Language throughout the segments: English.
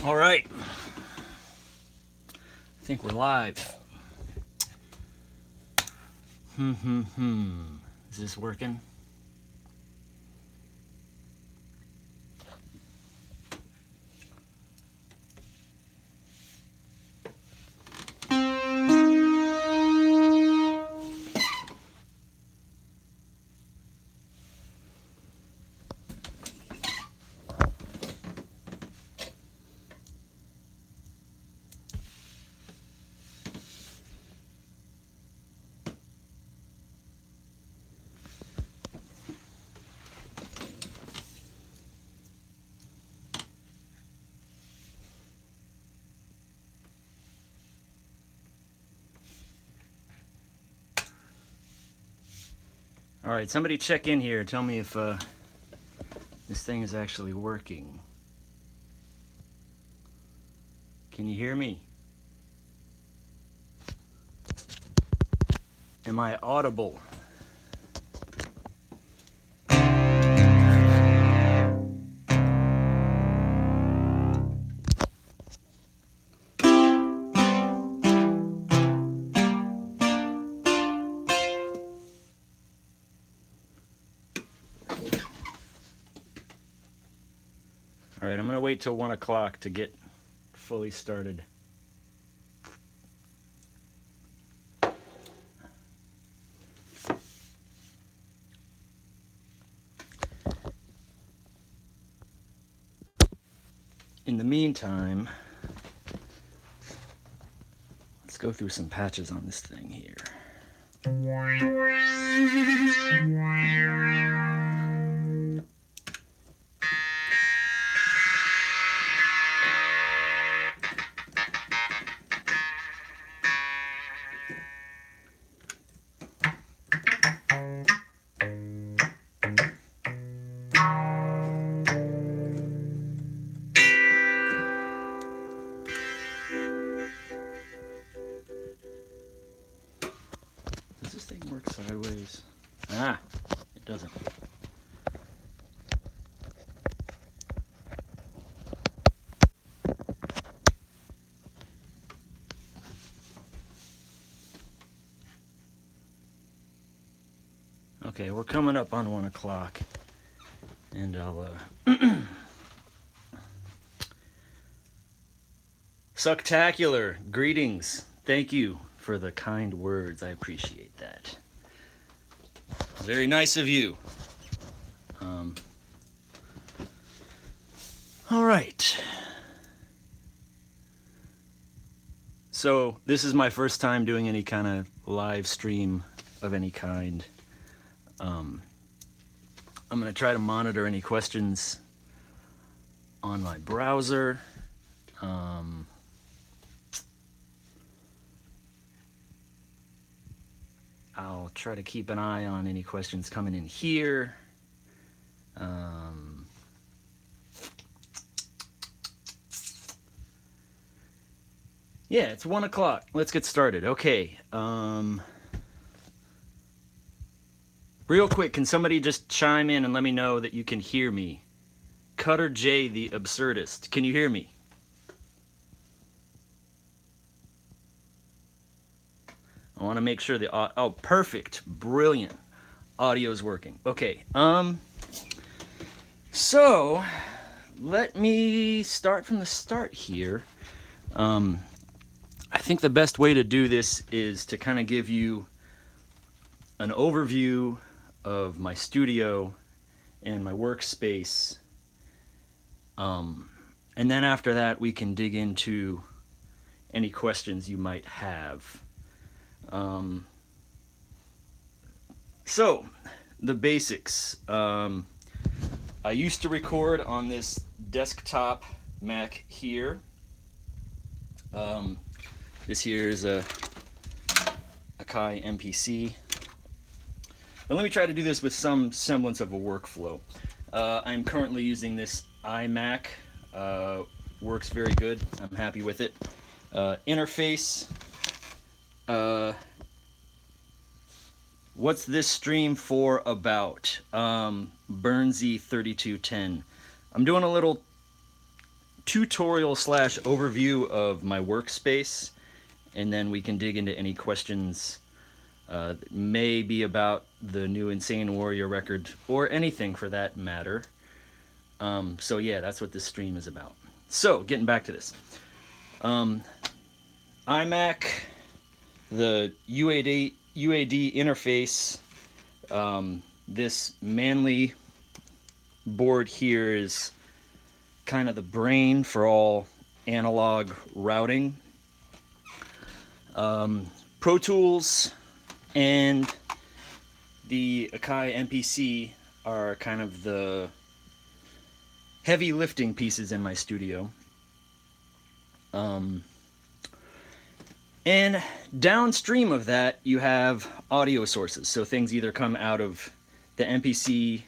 All right. I think we're live. Is this working? All right, somebody check in here. Tell me if this thing is actually working. Can you hear me? Am I audible? All right, I'm going to wait till 1 o'clock to get fully started. In the meantime, let's go through some patches on this thing here. Does this thing work sideways? Ah, it doesn't. Okay, we're coming up on 1 o'clock, and I'll Sucktacular, greetings. Thank you for the kind words. I appreciate that. Very nice of you. All right. So this is my first time doing any kind of live stream of any kind. I'm going to try to monitor any questions on my browser. I'll try to keep an eye on any questions coming in here. Yeah, it's 1 o'clock. Let's get started. Okay. Real quick, can somebody just chime in and let me know that you can hear me? Cutter J, the absurdist. Can you hear me? I want to make sure the oh, perfect, brilliant, audio is working. Okay. So let me start from the start here. I think the best way to do this is to kind of give you an overview of my studio and my workspace. And then after that, we can dig into any questions you might have. So, the basics. I used to record on this desktop Mac here. This here is a Akai MPC. But let me try to do this with some semblance of a workflow. I'm currently using this iMac. Works very good. I'm happy with it. Interface. What's this stream for about? Burnsy3210. I'm doing a little tutorial slash overview of my workspace, and then we can dig into any questions that may be about the new Insane Warrior record, or anything for that matter. So yeah, that's what this stream is about. So, getting back to this. iMac, the UAD interface, this Manly board here is kind of the brain for all analog routing. Pro Tools and the Akai MPC are kind of the heavy lifting pieces in my studio. And downstream of that, you have audio sources. So things either come out of the MPC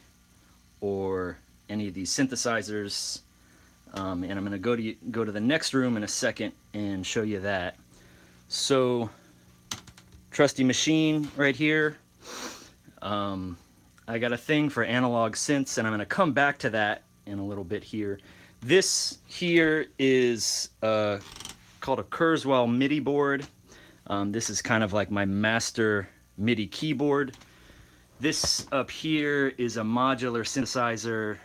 or any of these synthesizers. And I'm going to go to the next room in a second and show you that. So, trusty machine right here. I got a thing for analog synths, and I'm going to come back to that in a little bit here. This here is called a Kurzweil MIDI board. This is kind of like my master MIDI keyboard. This up here is a modular synthesizer.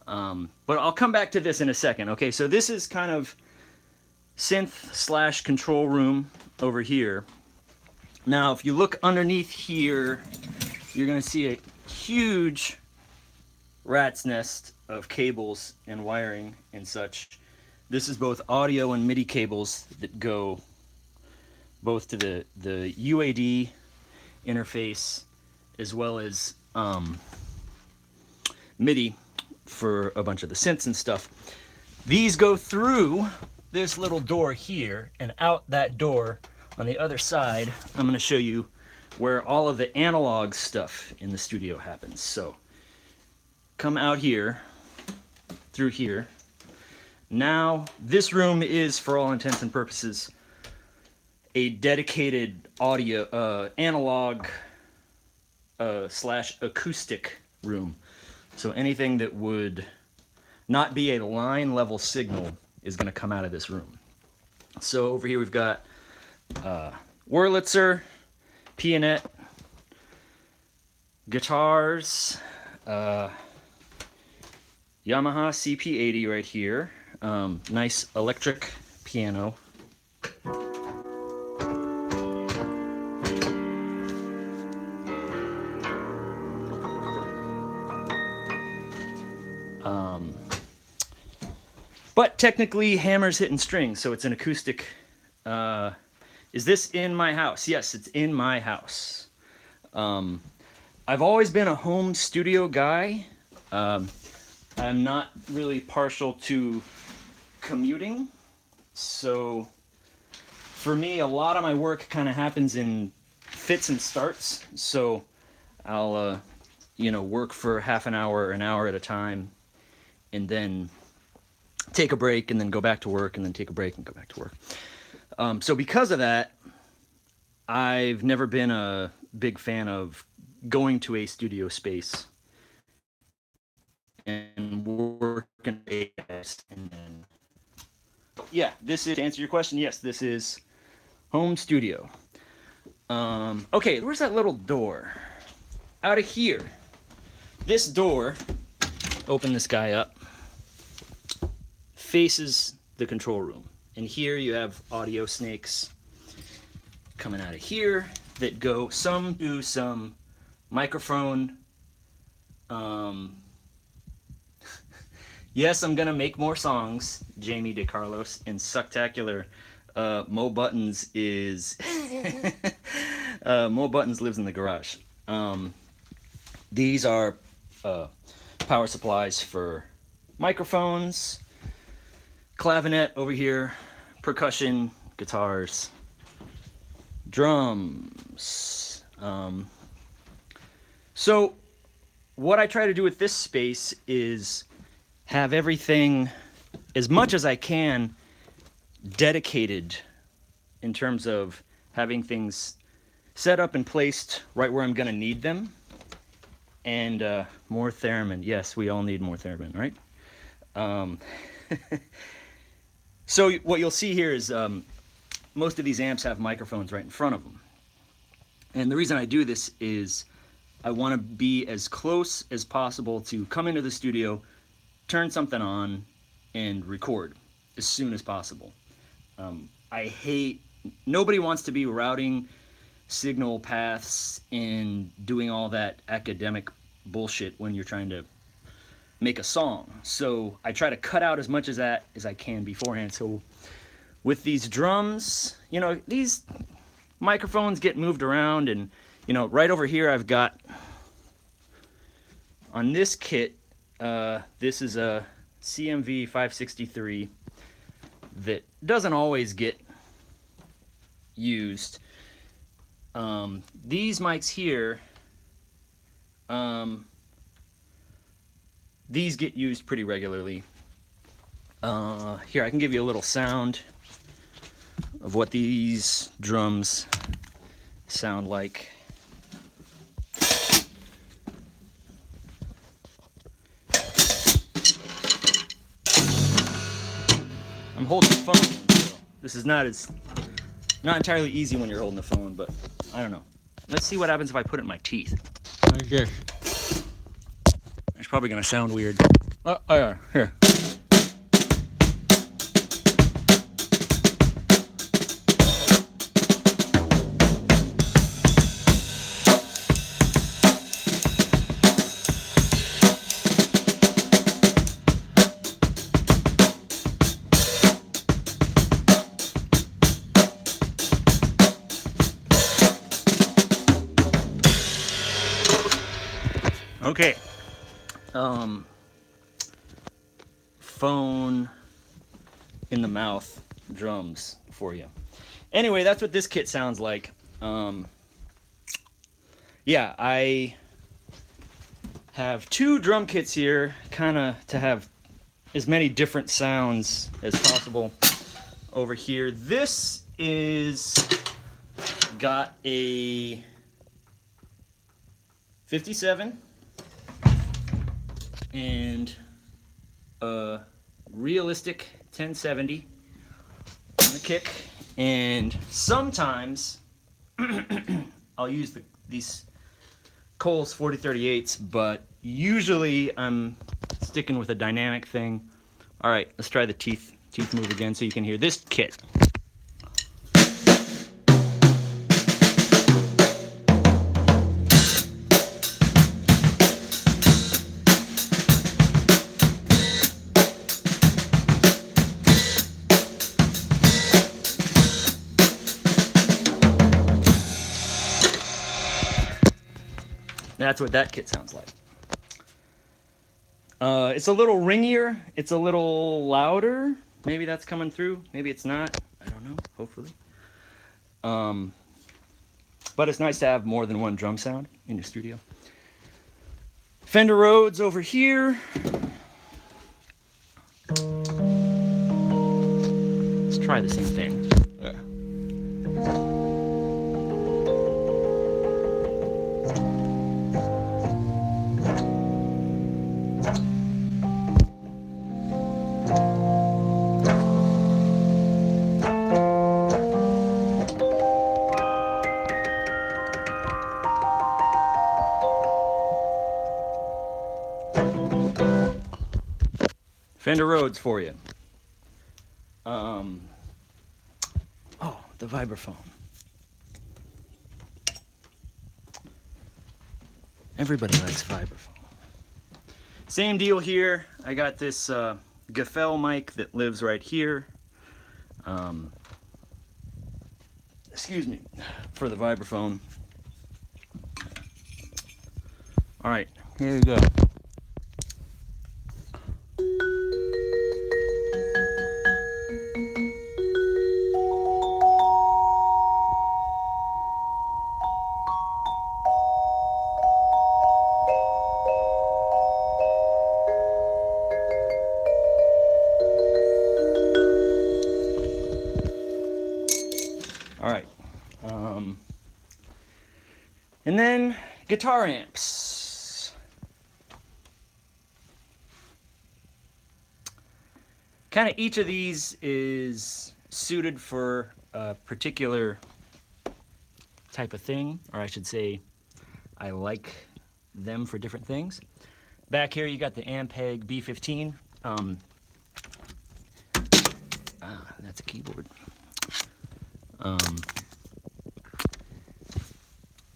But I'll come back to this in a second. Okay, so this is kind of synth slash control room over here. Now, if you look underneath here, you're going to see a huge rat's nest of cables and wiring and such. This is both audio and MIDI cables that go both to the UAD interface as well as MIDI for a bunch of the synths and stuff. These go through this little door here and out that door on the other side. I'm going to show you where all of the analog stuff in the studio happens. So come out here through here. Now this room is, for all intents and purposes, a dedicated audio analog slash acoustic room. So anything that would not be a line level signal is going to come out of this room. So over here we've got Wurlitzer, Pianet, guitars, Yamaha CP80 right here, nice electric piano. But technically hammers hitting strings, so it's an acoustic. Is this in my house? Yes, it's in my house. I've always been a home studio guy. I'm not really partial to commuting, so for me a lot of my work kind of happens in fits and starts. So I'll work for half an hour or an hour at a time, and then take a break, and then go back to work, and then take a break and go back to work. So because of that, I've never been a big fan of going to a studio space and working and then this is, to answer your question, yes, this is home studio. Okay, where's that little door? Out of here. This door, open this guy up, faces the control room. And here you have audio snakes coming out of here that go some to some microphone. Yes, I'm gonna make more songs. Jamie DeCarlos and Sucktacular. Mo Buttons is Mo Buttons lives in the garage. These are power supplies for microphones, clavinet over here, percussion, guitars, drums. So what I try to do with this space is have everything, as much as I can, dedicated in terms of having things set up and placed right where I'm going to need them. And more theremin. Yes, we all need more theremin, right? So what you'll see here is most of these amps have microphones right in front of them. And the reason I do this is I want to be as close as possible to come into the studio, turn something on, and record as soon as possible. Nobody wants to be routing signal paths and doing all that academic bullshit when you're trying to make a song. So I try to cut out as much of that as I can beforehand. So with these drums, you know, these microphones get moved around, and you know, right over here I've got on this kit, this is a CMV 563 that doesn't always get used. These mics here, these get used pretty regularly. Here, I can give you a little sound of what these drums sound like. I'm holding the phone, so this is not entirely easy when you're holding the phone, but I don't know. Let's see what happens if I put it in my teeth. Okay. It's probably gonna sound weird. Oh yeah, here. Okay. Phone in the mouth drums for you. Anyway, that's what this kit sounds like. Yeah, I have two drum kits here, kind of to have as many different sounds as possible over here. This is got a 57 and a realistic 1070 on the kick, and sometimes I'll use these Coles 4038s, but usually I'm sticking with a dynamic thing. All right, let's try the teeth move again so you can hear this kit. That's what that kit sounds like. It's a little ringier. It's a little louder. Maybe that's coming through. Maybe it's not. I don't know. Hopefully. But it's nice to have more than one drum sound in your studio. Fender Rhodes over here. Let's try the same thing. Yeah. Fender Rhodes for you. Oh, the vibraphone. Everybody likes vibraphone. Same deal here. I got this Gaffel mic that lives right here. Excuse me for the vibraphone. All right, here we go. All right. And then guitar amps. kind of each of these is suited for a particular type of thing, or I should say I like them for different things. Back here you got the Ampeg B15. That's a keyboard.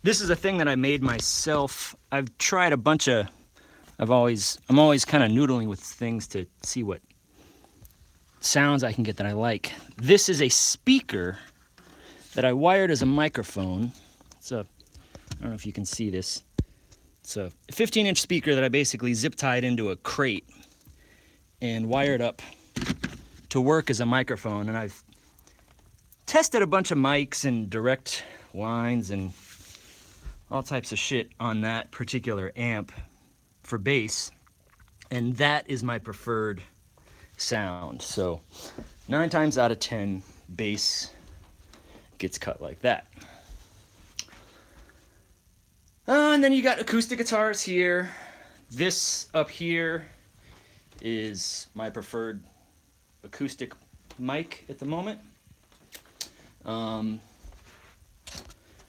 This is a thing that I made myself. I've tried a bunch of, I'm always kind of noodling with things to see what sounds I can get that I like. This is a speaker that I wired as a microphone. It's a, I don't know if you can see this. It's a 15-inch speaker that I basically zip tied into a crate and wired up to work as a microphone. And I've tested a bunch of mics and direct lines and all types of shit on that particular amp for bass, and that is my preferred sound. So 9 times out of 10 bass gets cut like that. And then you got acoustic guitars here. This up here is my preferred acoustic mic at the moment.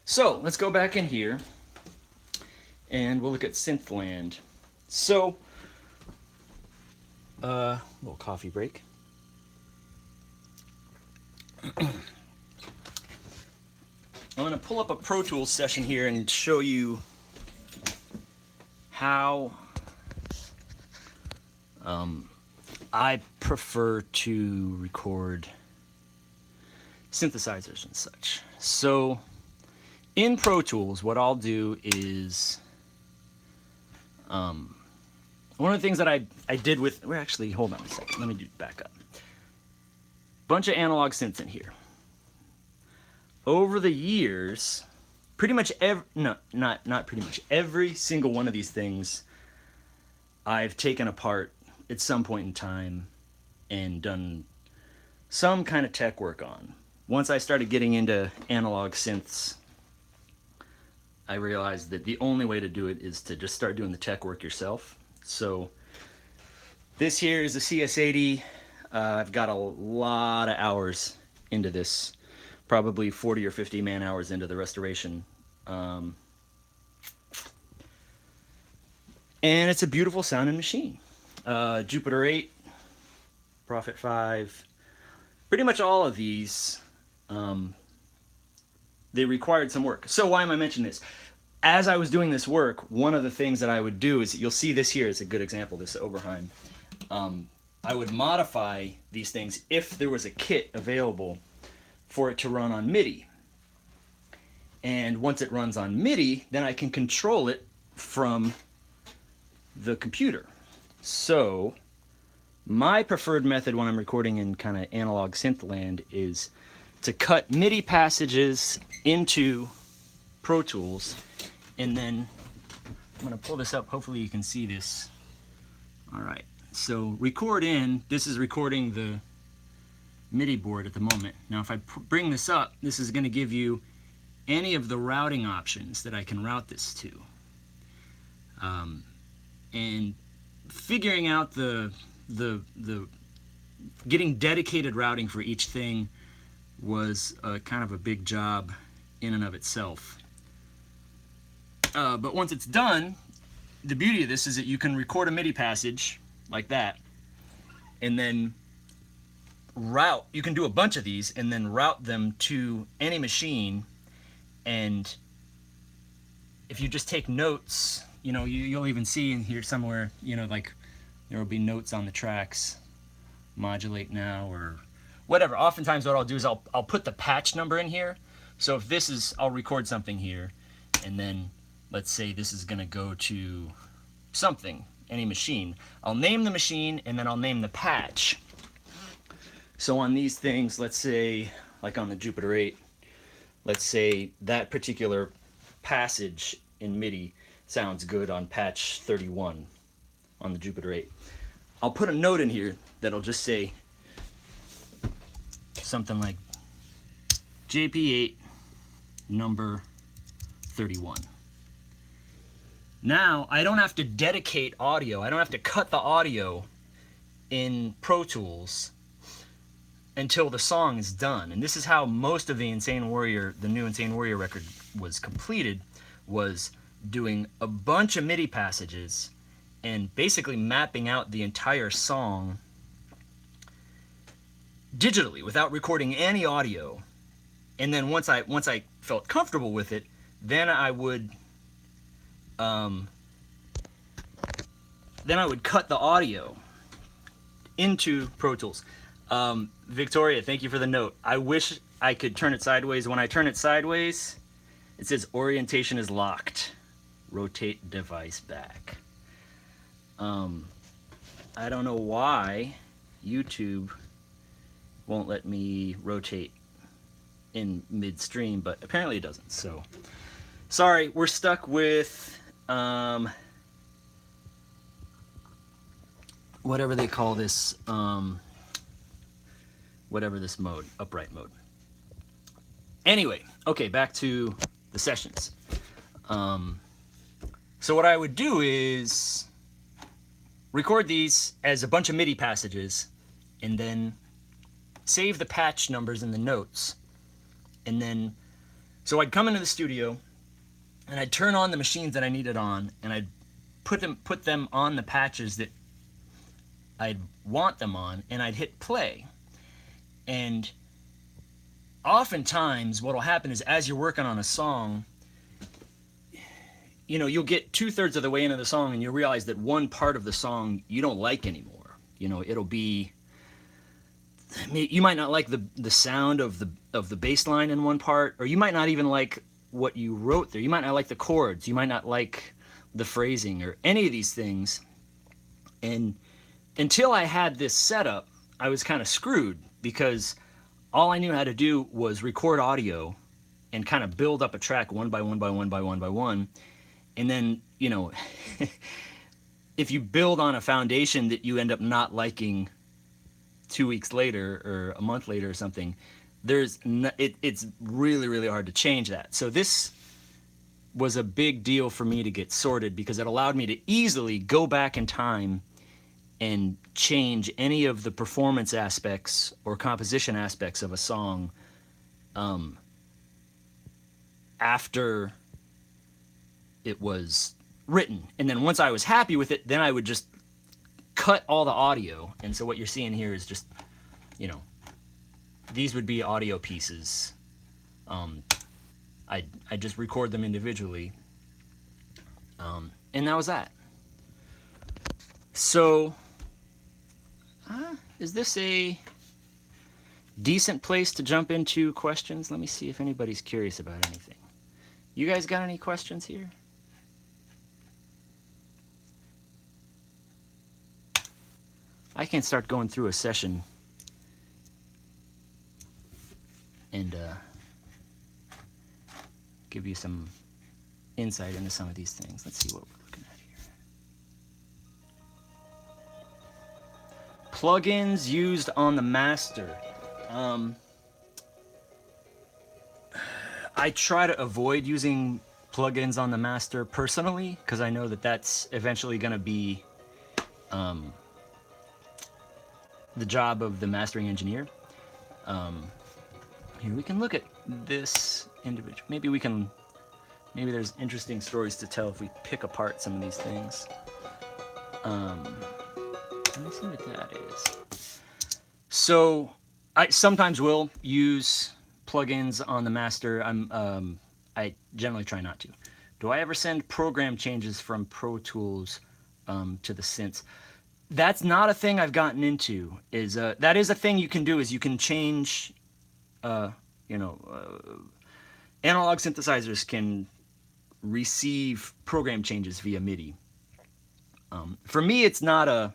So let's go back in here and we'll look at Synthland. So, little coffee break. I'm going to pull up a Pro Tools session here and show you how I prefer to record synthesizers and such. So in Pro Tools, what I'll do is, one of the things that I did with, well, actually, hold on a second, let me do back up. Bunch of analog synths in here. Over the years, pretty much not pretty much, every single one of these things I've taken apart at some point in time and done some kind of tech work on. Once I started getting into analog synths, I realized that the only way to do it is to just start doing the tech work yourself. So this here is a CS80. I've got a lot of hours into this, probably 40 or 50 man hours into the restoration. And it's a beautiful sounding machine. Jupiter 8, Prophet 5, pretty much all of these, they required some work. So why am I mentioning this? As I was doing this work, one of the things that I would do is, you'll see this here is a good example, this Oberheim. I would modify these things if there was a kit available for it to run on MIDI. And once it runs on MIDI, then I can control it from the computer. So my preferred method when I'm recording in kind of analog synth land is to cut MIDI passages into Pro Tools, and then I'm going to pull this up, hopefully you can see this. Alright, so record in, this is recording the MIDI board at the moment. Now if I bring this up, this is going to give you any of the routing options that I can route this to. And figuring out the getting dedicated routing for each thing was kind of a big job in and of itself. But once it's done, the beauty of this is that you can record a MIDI passage like that, and then route, you can do a bunch of these and then route them to any machine. And if you just take notes, you know, you'll even see in here somewhere, you know, like there will be notes on the tracks, modulate now or whatever. Oftentimes what I'll do is I'll put the patch number in here. So if this is, I'll record something here, and then let's say this is going to go to something, any machine. I'll name the machine and then I'll name the patch. So on these things, let's say, like on the Jupiter 8, let's say that particular passage in MIDI sounds good on patch 31 on the Jupiter 8. I'll put a note in here that'll just say something like JP8 number 31. Now I don't have to dedicate audio. I don't have to cut the audio in Pro Tools until the song is done. And this is how most of the new Insane Warrior record was completed, was doing a bunch of MIDI passages and basically mapping out the entire song digitally without recording any audio. And then once I felt comfortable with it, then I would cut the audio into Pro Tools. Victoria, thank you for the note. I wish I could turn it sideways. When I turn it sideways, it says orientation is locked. Rotate device back. I don't know why YouTube won't let me rotate in midstream, but apparently it doesn't. So, sorry, we're stuck with whatever they call this, whatever this mode, upright mode. Anyway, okay, back to the sessions. So what I would do is record these as a bunch of MIDI passages and then save the patch numbers in the notes. And then, so I'd come into the studio and I'd turn on the machines that I needed on, and I'd put them on the patches that I'd want them on, and I'd hit play. And oftentimes what'll happen is, as you're working on a song, you know, you'll get 2/3 of the way into the song and you'll realize that one part of the song you don't like anymore. You know, it'll be, you might not like the sound of the bass line in one part, or you might not even like what you wrote there. You might not like the chords. You might not like the phrasing or any of these things. And until I had this setup, I was kind of screwed, because all I knew how to do was record audio and kind of build up a track one by one by one by one by one. And then, you know, if you build on a foundation that you end up not liking 2 weeks later or a month later or something, it's really, really hard to change that. So this was a big deal for me to get sorted, because it allowed me to easily go back in time and change any of the performance aspects or composition aspects of a song after it was written. And then once I was happy with it, then I would just cut all the audio. And so what you're seeing here is just, you know, these would be audio pieces. I just record them individually, and that was that. So is this a decent place to jump into questions? Let me see if anybody's curious about anything. You guys got any questions here? I can start going through a session and give you some insight into some of these things. Let's see what we're looking at here. Plugins used on the master. I try to avoid using plugins on the master personally, because I know that that's eventually going to be the job of the mastering engineer. Here we can look at this individual. Maybe there's interesting stories to tell if we pick apart some of these things. Let me see what that is. So I sometimes will use plugins on the master. I generally try not to. Do I ever send program changes from Pro Tools to the synths? That's not a thing I've gotten into. That is a thing you can do, is you can change, analog synthesizers can receive program changes via MIDI. For me, it's not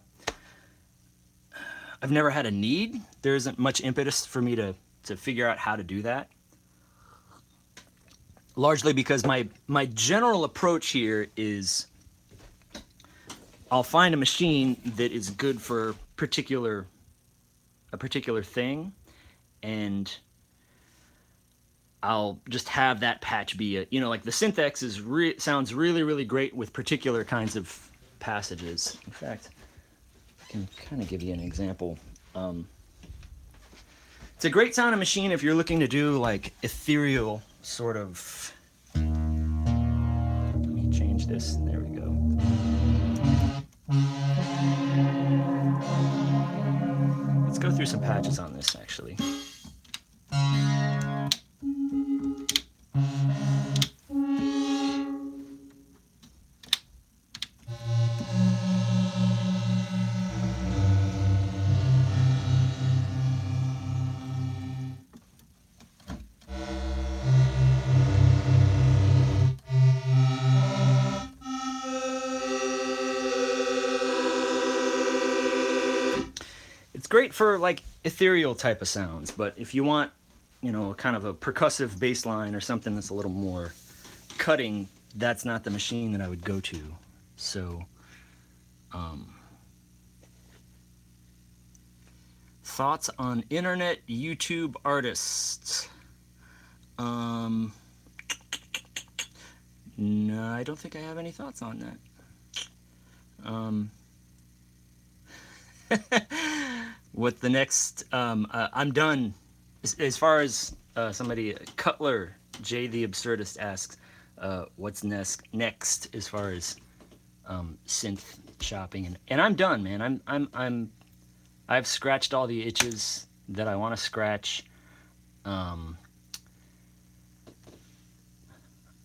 I've never had a need. There isn't much impetus for me to figure out how to do that. Largely because my general approach here is, I'll find a machine that is good for a particular thing, and I'll just have that patch be like the Synthex sounds really, really great with particular kinds of passages. In fact, I can kind of give you an example. It's a great sounding machine if you're looking to do like ethereal sort of. Let me change this. There we go. Let's go through some patches on this actually. It's great for like ethereal type of sounds, but if you want, you know, kind of a percussive bass line or something that's a little more cutting, that's not the machine that I would go to. So, thoughts on internet YouTube artists? No, I don't think I have any thoughts on that. What the next? I'm done. As far as somebody, Cutler J the Absurdist asks, what's next as far as synth shopping, and I'm done, man. I've scratched all the itches that I want to scratch. I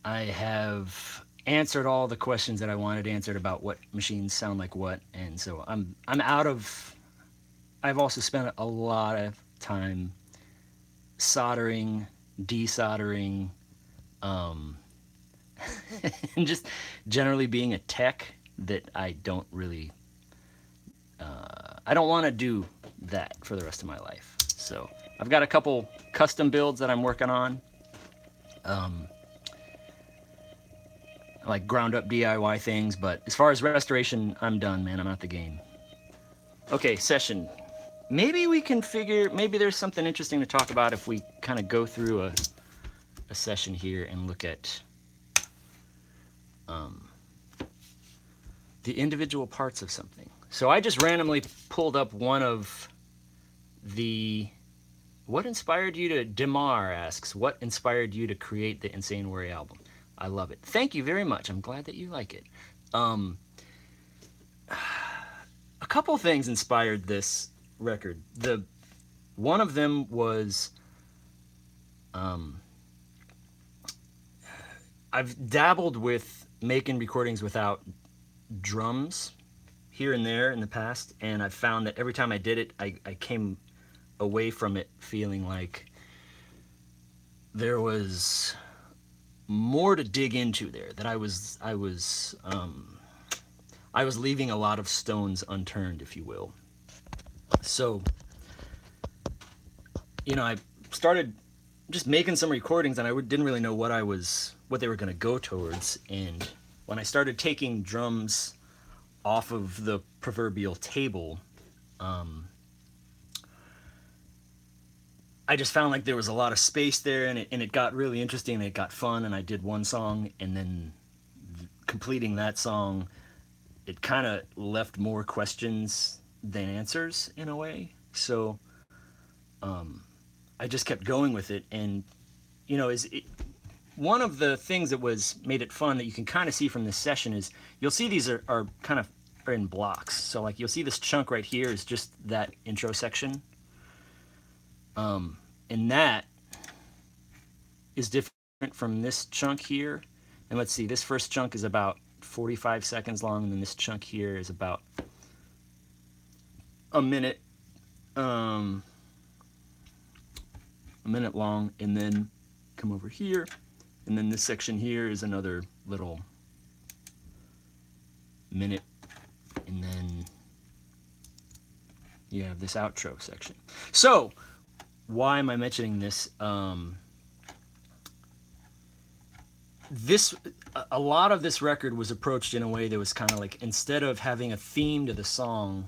have answered all the questions that I wanted answered about what machines sound like what, and so I'm out of. I've also spent a lot of time soldering, desoldering, and just generally being a tech that I don't really. I don't want to do that for the rest of my life. So I've got a couple custom builds that I'm working on. Like ground up DIY things, but as far as restoration, I'm done, man. I'm out the game. Okay, session. Maybe we can figure, maybe there's something interesting to talk about if we kind of go through a session here and look at the individual parts of something. So I just randomly pulled up one of the, what inspired you to, Demar asks, what inspired you to create the Insane Worry album? I love it. Thank you very much. I'm glad that you like it. A couple things inspired this record. One of them was I've dabbled with making recordings without drums here and there in the past, and I've found that every time I did it, I came away from it feeling like there was more to dig into there, that I was leaving a lot of stones unturned, if you will. So, you know, I started just making some recordings, and I didn't really know what they were going to go towards. And when I started taking drums off of the proverbial table, I just found like there was a lot of space there, and it got really interesting, and it got fun, and I did one song, and then completing that song, it kind of left more questions than answers in a way. So I just kept going with it, and you know, one of the things that made it fun that you can kind of see from this session is you'll see these are kind of in blocks. So like you'll see this chunk right here is just that intro section. And that is different from this chunk here. And let's see, this first chunk is about 45 seconds long, and then this chunk here is about a minute long, and then come over here, and then this section here is another little minute, and then you have this outro section. So why am I mentioning this? A lot of this record was approached in a way that was kind of like, instead of having a theme to the song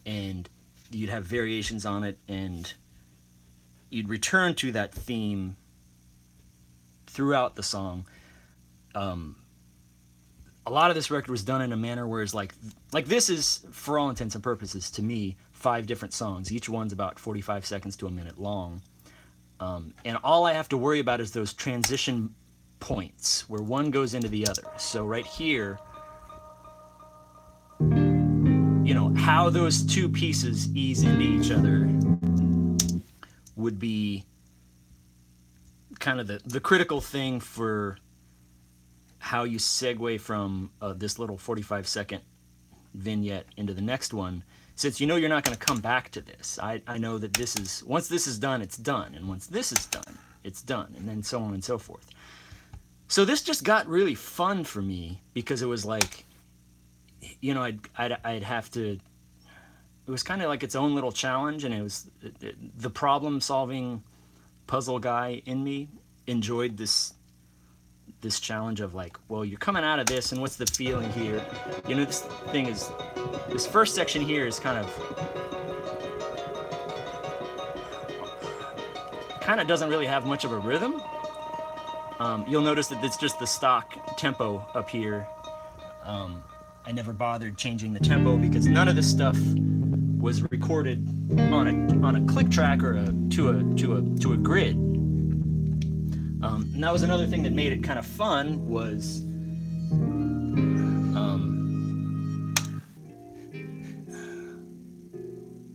and you'd have variations on it and you'd return to that theme throughout the song, a lot of this record was done in a manner where it's like this is, for all intents and purposes, to me, 5 different songs. Each one's about 45 seconds to a minute long. And all I have to worry about is those transition points where one goes into the other. So right here, you know, how those two pieces ease into each other would be kind of the critical thing for how you segue from this little 45-second vignette into the next one, since you know you're not going to come back to this. I know that this is, once this is done, it's done, and once this is done, it's done, and then so on and so forth. So this just got really fun for me, because it was like, you know, I'd have to, it was kind of like its own little challenge, and it was the problem-solving puzzle guy in me enjoyed this challenge of like, well, you're coming out of this, and what's the feeling here? You know, this thing is, this first section here is kind of doesn't really have much of a rhythm. You'll notice that it's just the stock tempo up here. I never bothered changing the tempo because none of this stuff was recorded on a click track or to a grid. And that was another thing that made it kind of fun, was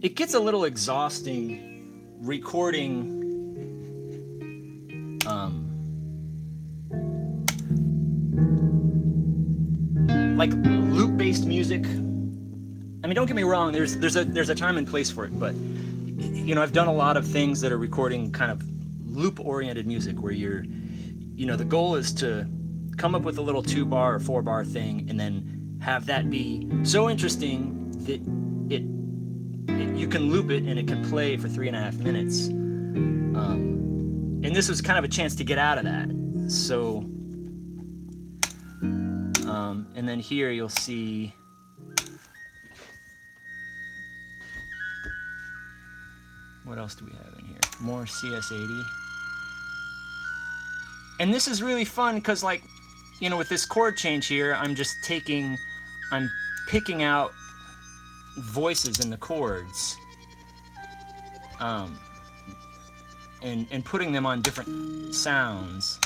it gets a little exhausting recording like loop-based music. I mean, don't get me wrong, there's a time and place for it, but you know, I've done a lot of things that are recording kind of loop-oriented music where you're, you know, the goal is to come up with a little 2-bar or 4-bar thing and then have that be so interesting that you can loop it and it can play for 3.5 minutes. And this was kind of a chance to get out of that. So, and then here you'll see, what else do we have in here? More CS80. And this is really fun because, like, you know, with this chord change here, I'm picking out voices in the chords, and putting them on different sounds.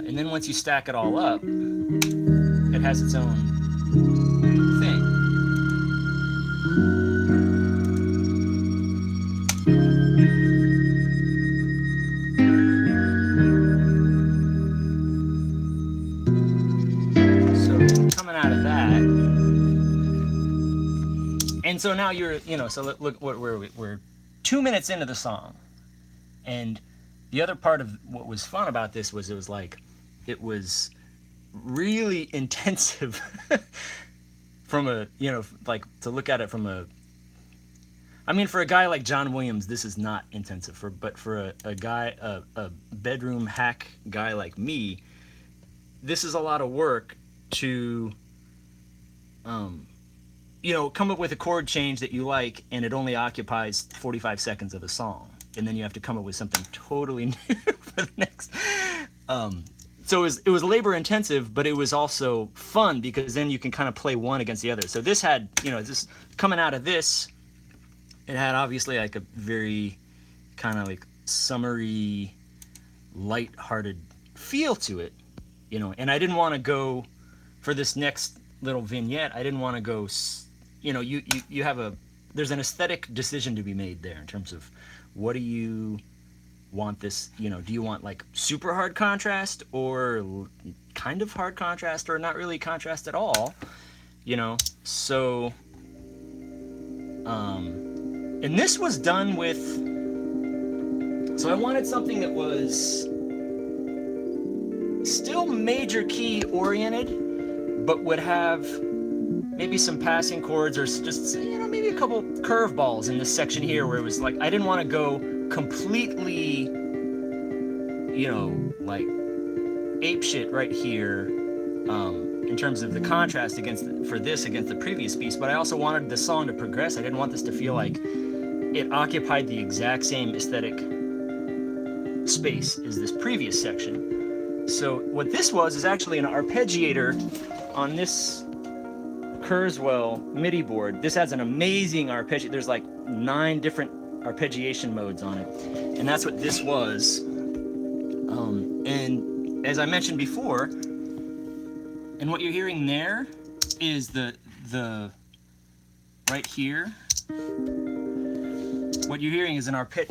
And then once you stack it all up, it has its own thing. And so now you're, you know, so look, we're 2 minutes into the song. And the other part of what was fun about this was it was really intensive from a, you know, like, to look at it from a, I mean, for a guy like John Williams, this is not intensive, but for a guy, a bedroom hack guy like me, this is a lot of work to, you know, come up with a chord change that you like, and it only occupies 45 seconds of the song, and then you have to come up with something totally new for the next. So it was labor intensive, but it was also fun because then you can kind of play one against the other. So this had, you know, this coming out of this, it had obviously like a very kind of like summery, light-hearted feel to it, you know. And I didn't want to go for this next little vignette. I didn't want to go, you know, you have there's an aesthetic decision to be made there in terms of what do you want this, you know, do you want like super hard contrast or kind of hard contrast or not really contrast at all, you know? So, and this was done with, so I wanted something that was still major key oriented, but would have maybe some passing chords or just, you know, maybe a couple curveballs in this section here where it was like, I didn't want to go completely, you know, like apeshit right here, in terms of the contrast against the previous piece, but I also wanted the song to progress. I didn't want this to feel like, it occupied the exact same aesthetic space as this previous section. So what this was is actually an arpeggiator on this Kurzweil MIDI board. This has an amazing arpeggiator. There's like 9 different arpeggiation modes on it, and that's what this was. And as I mentioned before, and what you're hearing there is the right here. What you're hearing is an arpeg.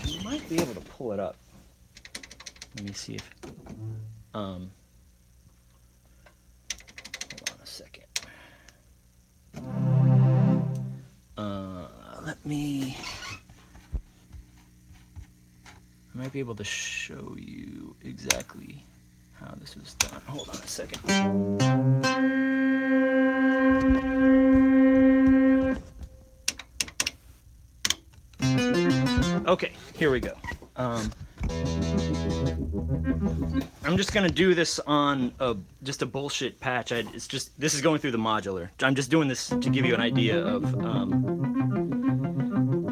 You might be able to pull it up. Let me see if. Hold on a second. Let me. I might be able to show you exactly how this was done. Hold on a second. Okay, here we go. I'm just gonna do this on just a bullshit patch. It's just, this is going through the modular. I'm just doing this to give you an idea of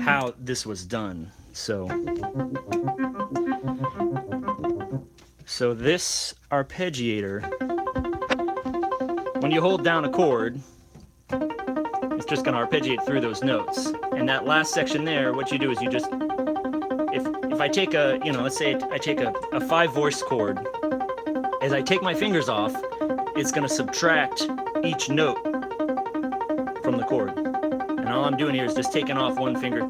how this was done. So this arpeggiator, when you hold down a chord, it's just going to arpeggiate through those notes. And that last section there, what you do is you just, if I take a, let's say I take a 5-voice chord, as I take my fingers off, it's going to subtract each note from the chord. And all I'm doing here is just taking off one finger.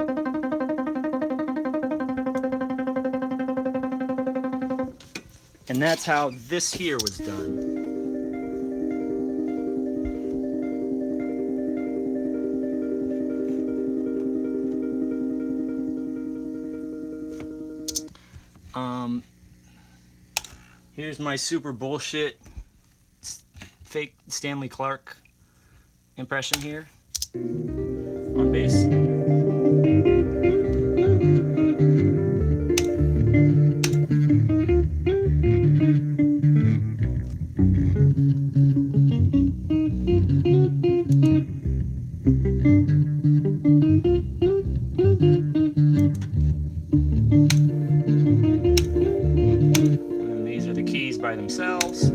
And that's how this here was done. Here's my super bullshit fake Stanley Clark impression here on bass. By themselves.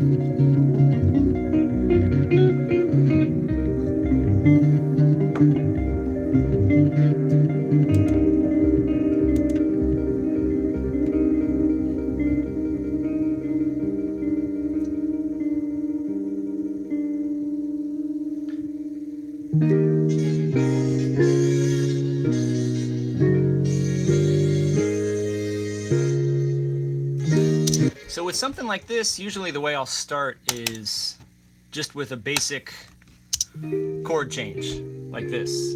So with something like this, usually the way I'll start is just with a basic chord change, like this.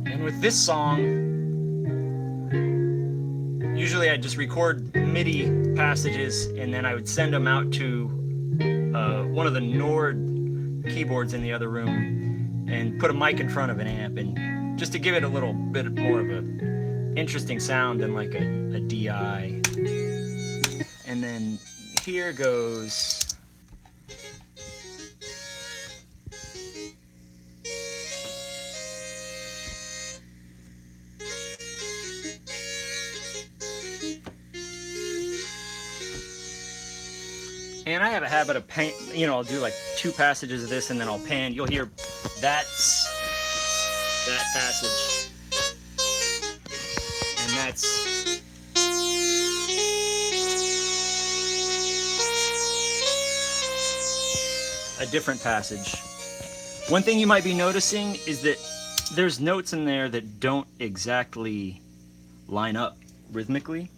And with this song, usually I just record MIDI passages and then I would send them out to one of the Nord keyboards in the other room and put a mic in front of an amp, and just to give it a little bit more of a interesting sound than like a DI. And then here goes and I have a habit of pan, I'll do like 2 passages of this and then I'll pan. You'll hear that's that passage. And that's a different passage. One thing you might be noticing is that there's notes in there that don't exactly line up rhythmically.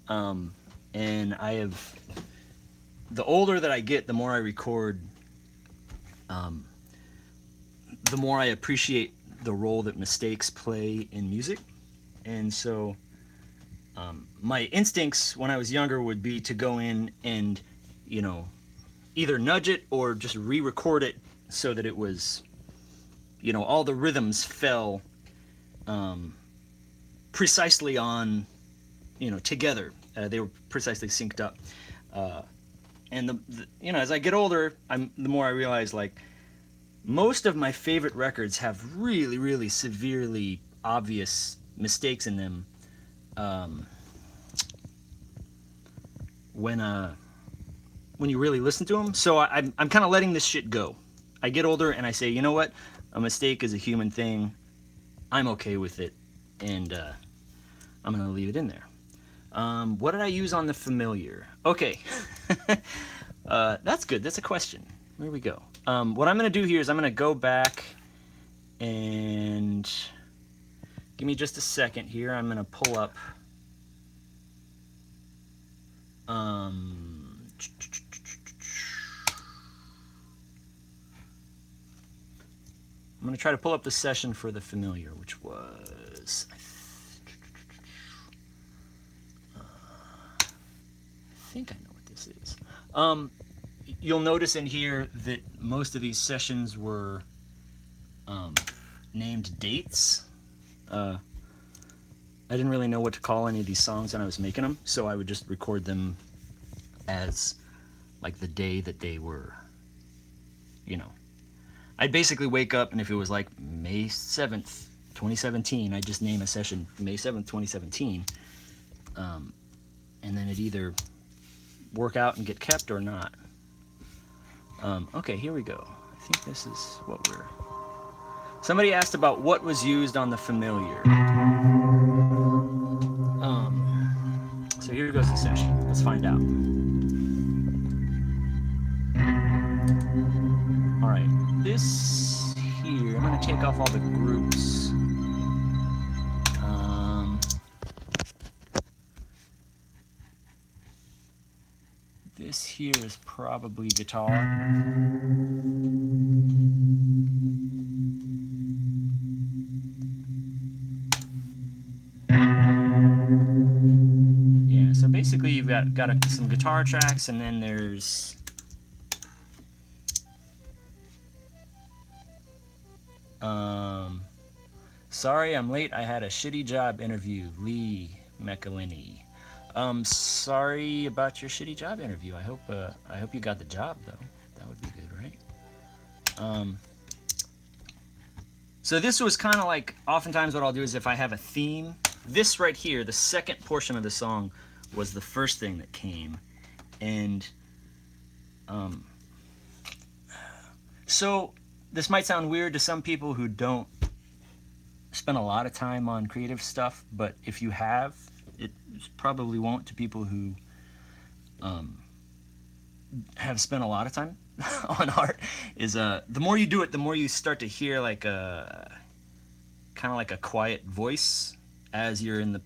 And the older that I get, the more I record, the more I appreciate the role that mistakes play in music. And so my instincts when I was younger would be to go in and, either nudge it or just re-record it so that it was, all the rhythms fell precisely on, together they were precisely synced up. And you know, as I get older, the more I realize, like, most of my favorite records have really, really severely obvious mistakes in them. When you really listen to them. So I'm kind of letting this shit go. I get older and I say, you know what? A mistake is a human thing. I'm okay with it, and I'm gonna leave it in there. What did I use on the familiar? Okay, that's good. That's a question. There we go. What I'm gonna do here is I'm gonna go back and give me just a second here. I'm gonna pull up. I'm going to try to pull up the session for the familiar, which was, I think I know what this is. You'll notice in here that most of these sessions were named dates. I didn't really know what to call any of these songs when I was making them, so I would just record them as like the day that they were, you know. I'd basically wake up, and if it was like May 7th, 2017, I'd just name a session May 7th, 2017, and then it'd either work out and get kept or not. Okay, here we go. I think this is what we're... Somebody asked about what was used on the familiar. So here goes the session. Let's find out. All right, this here, I'm going to take off all the groups. This here is probably guitar. Yeah, so basically you've got some guitar tracks, and then there's sorry I'm late, I had a shitty job interview, Lee McElhinney. Sorry about your shitty job interview. I hope you got the job, though. That would be good, right? So this was kind of like, oftentimes what I'll do is if I have a theme, this right here, the second portion of the song, was the first thing that came. And so this might sound weird to some people who don't spend a lot of time on creative stuff, but if you have, it probably won't to people who have spent a lot of time on art. Is the more you do it, the more you start to hear like a kind of like a quiet voice as you're in the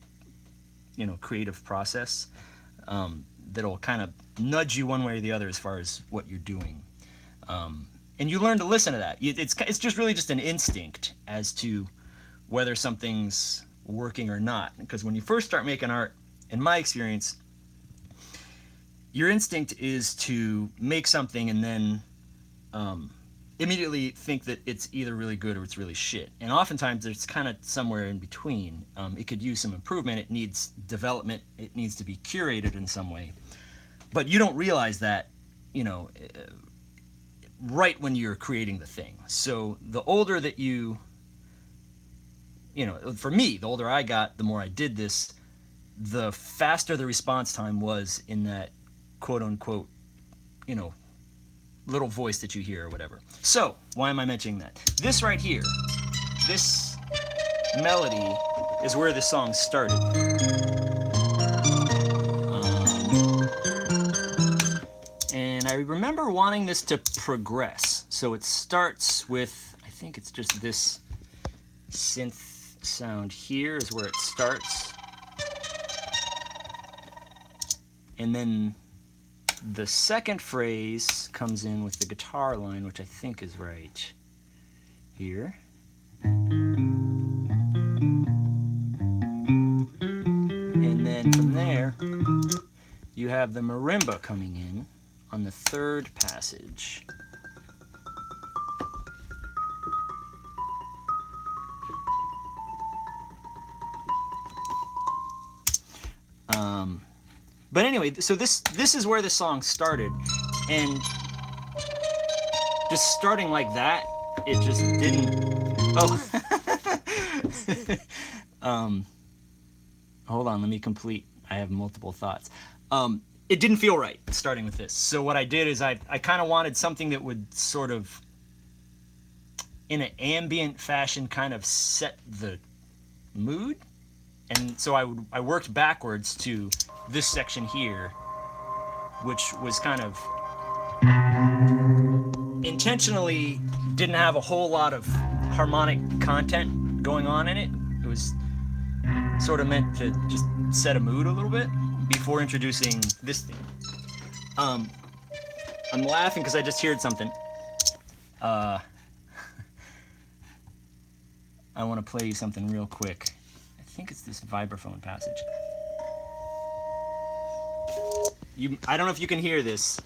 creative process, that'll kind of nudge you one way or the other as far as what you're doing, and you learn to listen to that. It's just really just an instinct as to whether something's working or not, because when you first start making art, in my experience, your instinct is to make something and then immediately think that it's either really good or it's really shit, and oftentimes it's kind of somewhere in between. It could use some improvement, it needs development, it needs to be curated in some way, but you don't realize that right when you're creating the thing. So the older that for me, the older I got, the more I did this, the faster the response time was in that quote-unquote, little voice that you hear or whatever. So, why am I mentioning that? This right here, this melody is where the song started. And I remember wanting this to progress. So it starts with, I think it's just this synth sound here is where it starts, and then the second phrase comes in with the guitar line, which I think is right here, and then from there you have the marimba coming in on the third passage. But anyway, so this is where the song started, and just starting like that, it just didn't. Oh, hold on, let me complete. I have multiple thoughts. It didn't feel right starting with this. So what I did is I kind of wanted something that would sort of, in an ambient fashion, kind of set the mood. And so I worked backwards to this section here, which was kind of intentionally didn't have a whole lot of harmonic content going on in it. It was sort of meant to just set a mood a little bit before introducing this thing. I'm laughing because I just heard something. I want to play you something real quick. I think it's this vibraphone passage. I don't know if you can hear this.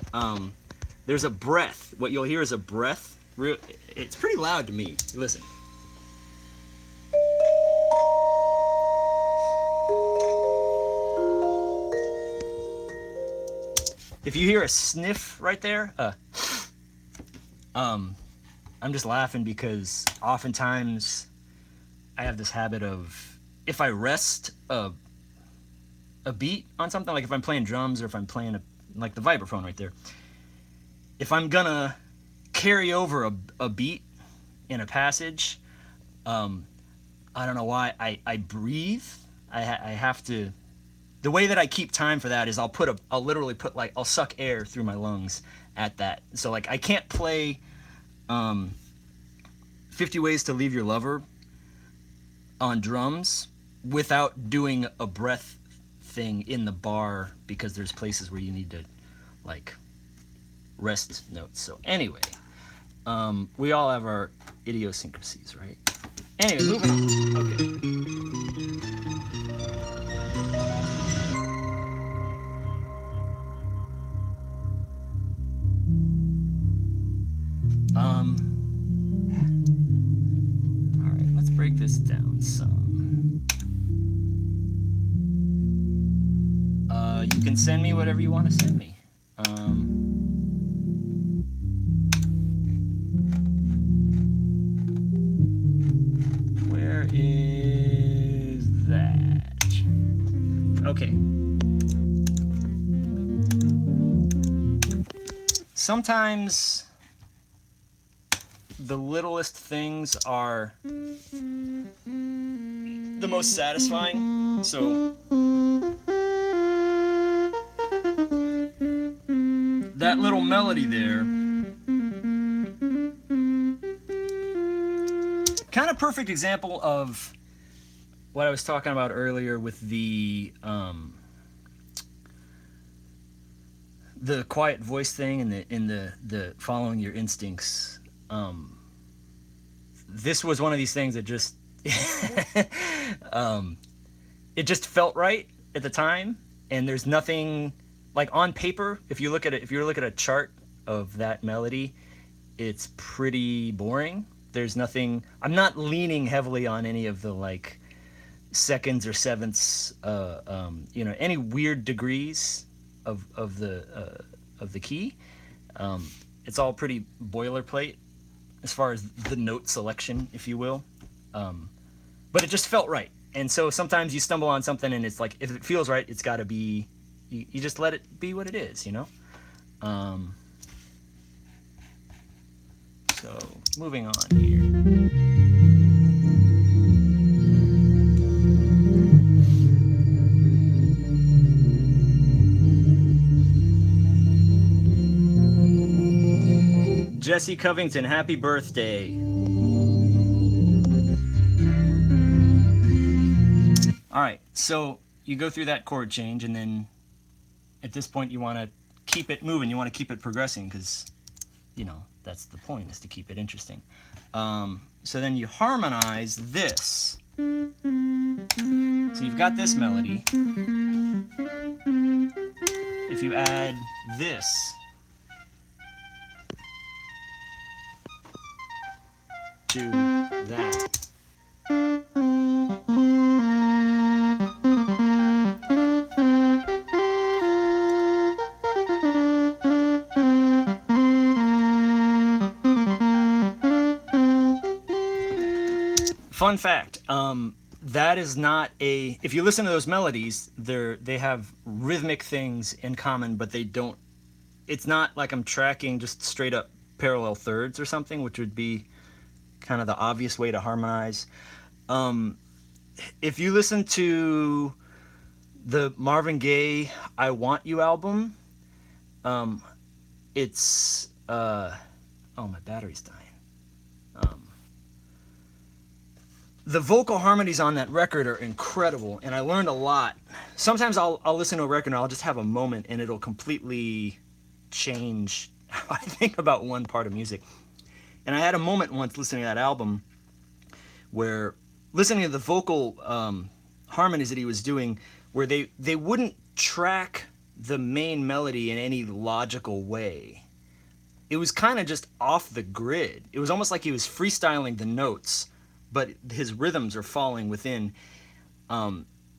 There's a breath. What you'll hear is a breath. It's pretty loud to me. Listen. If you hear a sniff right there, I'm just laughing because oftentimes I have this habit of, if I rest a beat on something, like if I'm playing drums or if I'm playing like the vibraphone right there, if I'm gonna carry over a beat in a passage, I don't know why, I breathe. I have to. The way that I keep time for that is I'll literally put like, I'll suck air through my lungs at that. So like I can't play 50 Ways to Leave Your Lover on drums without doing a breath thing in the bar, because there's places where you need to like rest notes. So anyway, we all have our idiosyncrasies, right? Anyway, moving on. Okay. All right, let's break this down some. You can send me whatever you want to send me. Where is that? Okay. Sometimes the littlest things are the most satisfying. So that little melody there, kind of perfect example of what I was talking about earlier with the quiet voice thing and the following your instincts. This was one of these things that just it just felt right at the time, and there's nothing like on paper. If you look at a chart of that melody, it's pretty boring. There's nothing. I'm not leaning heavily on any of the like seconds or sevenths, any weird degrees of the key. It's all pretty boilerplate as far as the note selection, if you will. But it just felt right. And so sometimes you stumble on something and it's like, if it feels right, it's got to be, you just let it be what it is, you know? So moving on here. Jesse Covington, happy birthday. All right, so you go through that chord change, and then at this point you want to keep it moving. You want to keep it progressing because, that's the point, is to keep it interesting. So then you harmonize this. So you've got this melody. If you add this to that. Fun fact, that is not a, if you listen to those melodies, they have rhythmic things in common, but they don't, it's not like I'm tracking just straight up parallel thirds or something, which would be kind of the obvious way to harmonize. If you listen to the Marvin Gaye I Want You album, it's, oh, my battery's dying. The vocal harmonies on that record are incredible, and I learned a lot. Sometimes I'll listen to a record and I'll just have a moment and it'll completely change how I think about one part of music. And I had a moment once listening to that album where listening to the vocal harmonies that he was doing, where they wouldn't track the main melody in any logical way. It was kind of just off the grid. It was almost like he was freestyling the notes, but his rhythms are falling within.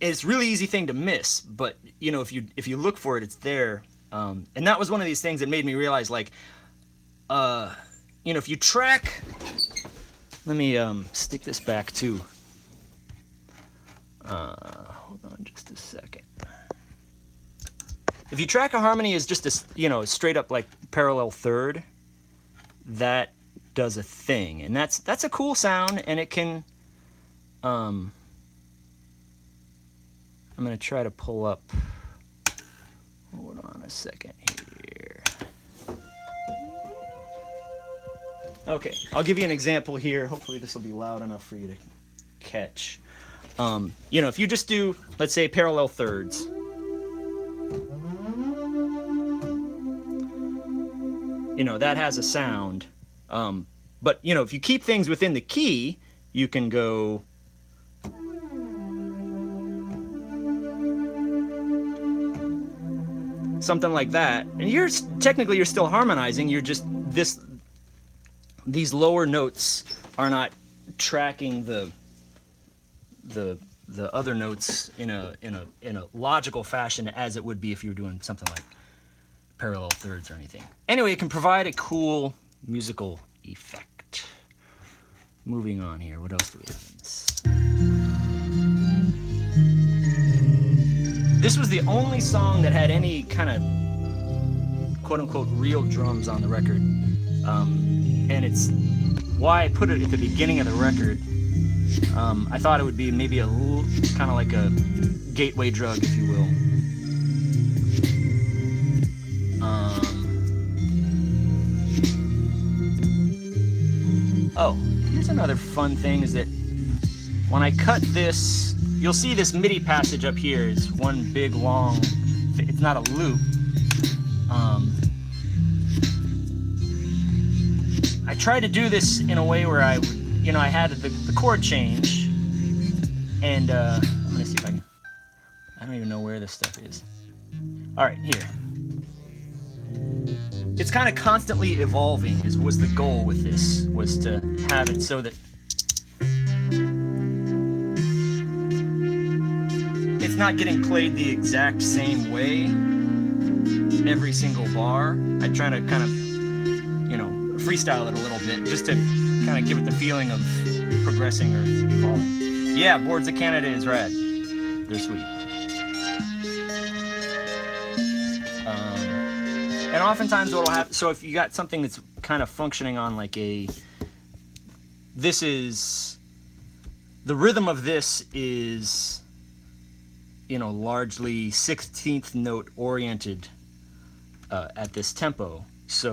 It's a really easy thing to miss, but you know, if you look for it, it's there. And that was one of these things that made me realize, like, you know, if you track, let me stick this back too. Hold on just a second. If you track a harmony as just a, you know, straight up like parallel third, that does a thing, and that's a cool sound, and it can, I'm gonna try to pull up, hold on a second here. Okay, I'll give you an example here. Hopefully this will be loud enough for you to catch. You know, if you just do, let's say, parallel thirds, you know, that has a sound. But, you know, if you keep things within the key, you can go something like that. And you're still harmonizing. You're just, these lower notes are not tracking the other notes in a logical fashion as it would be if you were doing something like parallel thirds or anything. Anyway, it can provide a cool musical effect. Moving on here, what else do we have in this? This was the only song that had any kind of quote-unquote real drums on the record. And it's why I put it at the beginning of the record. I thought it would be maybe a little, kind of like a gateway drug, if you will. Oh, here's another fun thing, is that when I cut this, you'll see this MIDI passage up here is one big long, it's not a loop. I tried to do this in a way where I would, you know, I had the chord change, and I'm gonna see if I can, I don't even know where this stuff is. All right, here. It's kind of constantly evolving was the goal with this, was to have it so that it's not getting played the exact same way every single bar. I try to kind of, you know, freestyle it a little bit just to kind of give it the feeling of progressing or evolving. Yeah, Boards of Canada is rad. They're sweet. And oftentimes what'll happen, so if you got something that's kind of functioning on like this is, the rhythm of this is, you know, largely 16th note oriented at this tempo. So,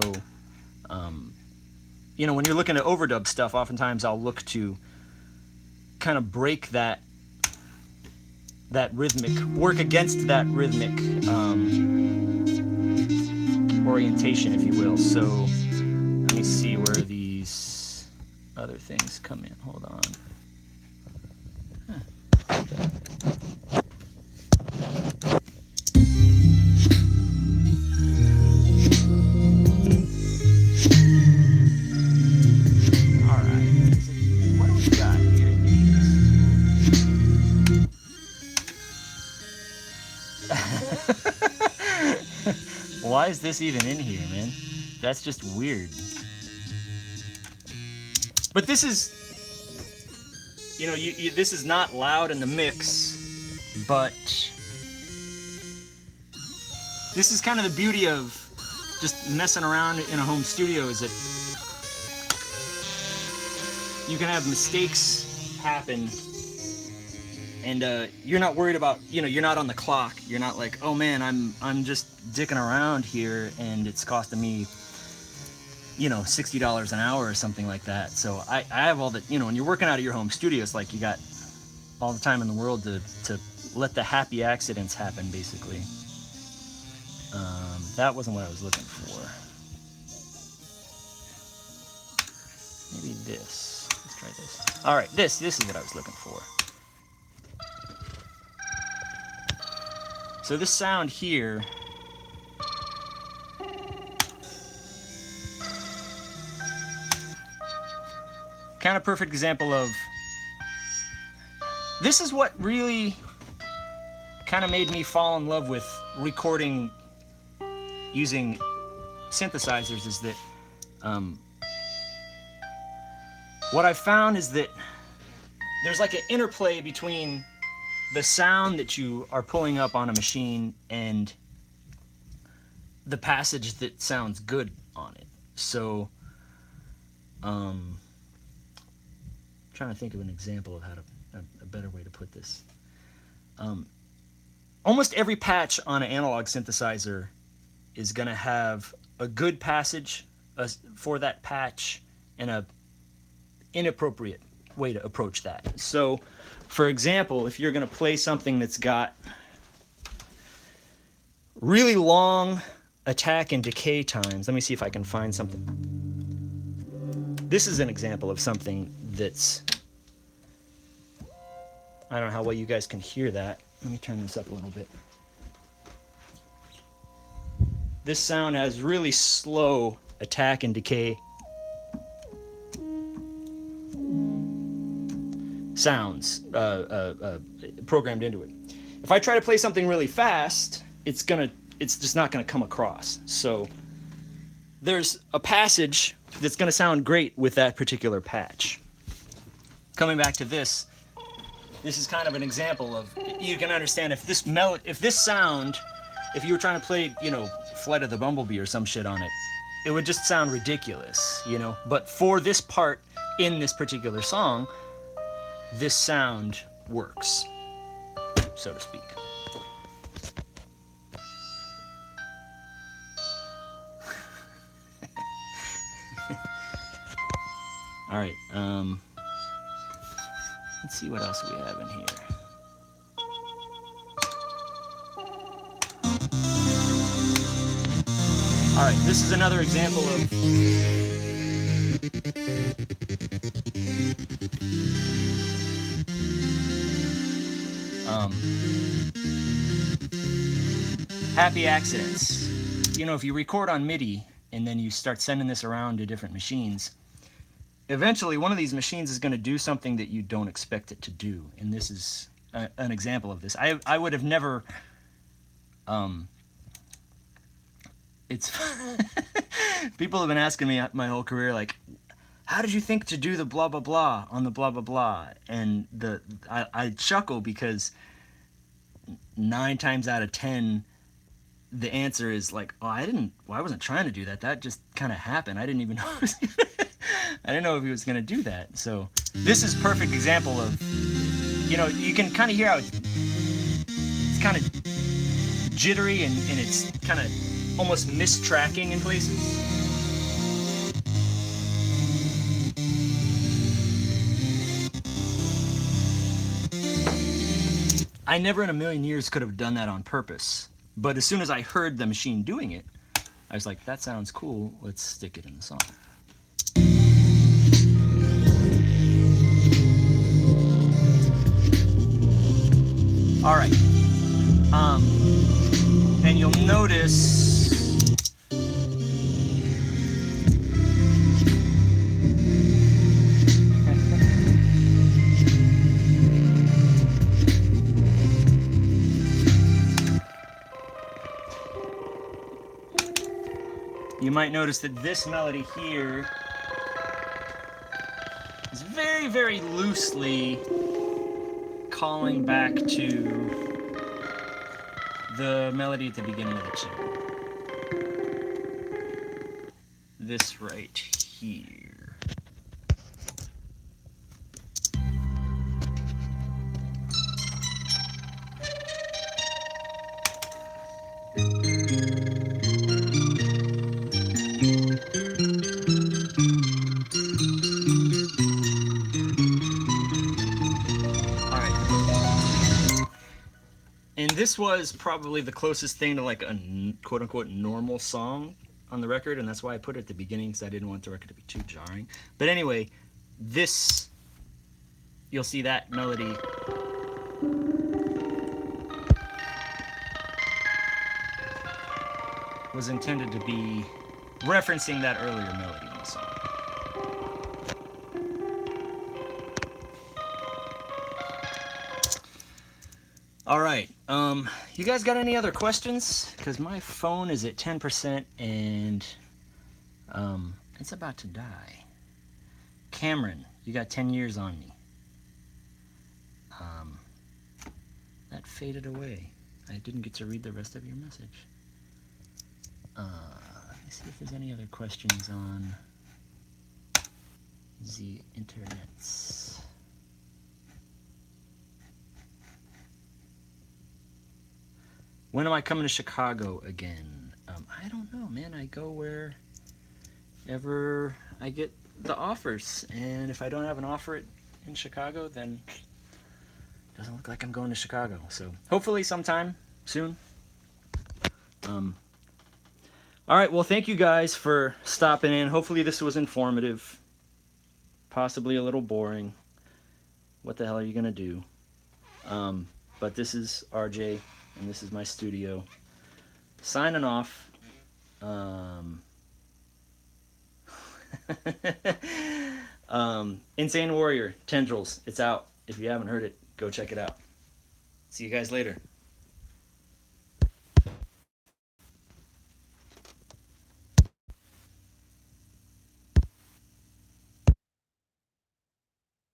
you know, when you're looking at overdub stuff, oftentimes I'll look to kind of break that rhythmic, work against that rhythmic orientation, if you will. So let me see where these other things come in. Hold on. All right. What do we got here? Why is this even in here, man? That's just weird. But this is you know, this is not loud in the mix, but this is kind of the beauty of just messing around in a home studio, is that you can have mistakes happen, and you're not worried about, you know, you're not on the clock. You're not like, oh man, I'm just dicking around here and it's costing me, you know, $60 an hour or something like that. So I have all the, you know, when you're working out of your home studio, it's like you got all the time in the world to let the happy accidents happen, basically. That wasn't what I was looking for. Maybe this. Let's try this. All right, this is what I was looking for. So this sound here, kind of perfect example of, this is what really kind of made me fall in love with recording using synthesizers, is that what I found is that there's like an interplay between the sound that you are pulling up on a machine and the passage that sounds good on it. So trying to think of an example of how to a better way to put this. Almost every patch on an analog synthesizer is going to have a good passage for that patch and a inappropriate way to approach that. So, for example, if you're going to play something that's got really long attack and decay times, let me see if I can find something. This is an example of something that's, I don't know how well you guys can hear that. Let me turn this up a little bit. This sound has really slow attack and decay sounds programmed into it. If I try to play something really fast, it's just not gonna come across. So there's a passage that's gonna sound great with that particular patch. Coming back to this is kind of an example of, you can understand if this sound, if you were trying to play, you know, Flight of the Bumblebee or some shit on it, it would just sound ridiculous, you know. But for this part in this particular song, this sound works, so to speak. All right, let's see what else we have in here. All right, this is another example of happy accidents. You know, if you record on MIDI and then you start sending this around to different machines, eventually one of these machines is going to do something that you don't expect it to do, and this is an example of this. I would have never it's people have been asking me my whole career, like, how did you think to do the blah blah blah on the blah blah blah? And I chuckle because 9 times out of 10 the answer is like, oh, I wasn't trying to do that. That just kind of happened. I didn't even know I didn't know if he was going to do that. So this is a perfect example of, you know, you can kind of hear how it's kind of jittery and it's kind of almost mistracking in places. I never in a million years could have done that on purpose. But as soon as I heard the machine doing it, I was like, that sounds cool. Let's stick it in the song. All right. And you'll notice you might notice that this melody here is very, very loosely calling back to the melody at the beginning of the tune. This right here. And this was probably the closest thing to like a quote-unquote normal song on the record, and that's why I put it at the beginning, because I didn't want the record to be too jarring. But anyway, this, you'll see that melody was intended to be referencing that earlier melody in the song. All right, you guys got any other questions? Because my phone is at 10% and it's about to die. Cameron, you got 10 years on me. That faded away. I didn't get to read the rest of your message. Let me see if there's any other questions on the internets. When am I coming to Chicago again? I don't know, man. I go wherever I get the offers. And if I don't have an offer in Chicago, then it doesn't look like I'm going to Chicago. So hopefully sometime soon. All right, well, thank you guys for stopping in. Hopefully this was informative. Possibly a little boring. What the hell are you going to do? But this is RJ. And this is my studio. Signing off. Insane Warrior, Tendrils. It's out. If you haven't heard it, go check it out. See you guys later.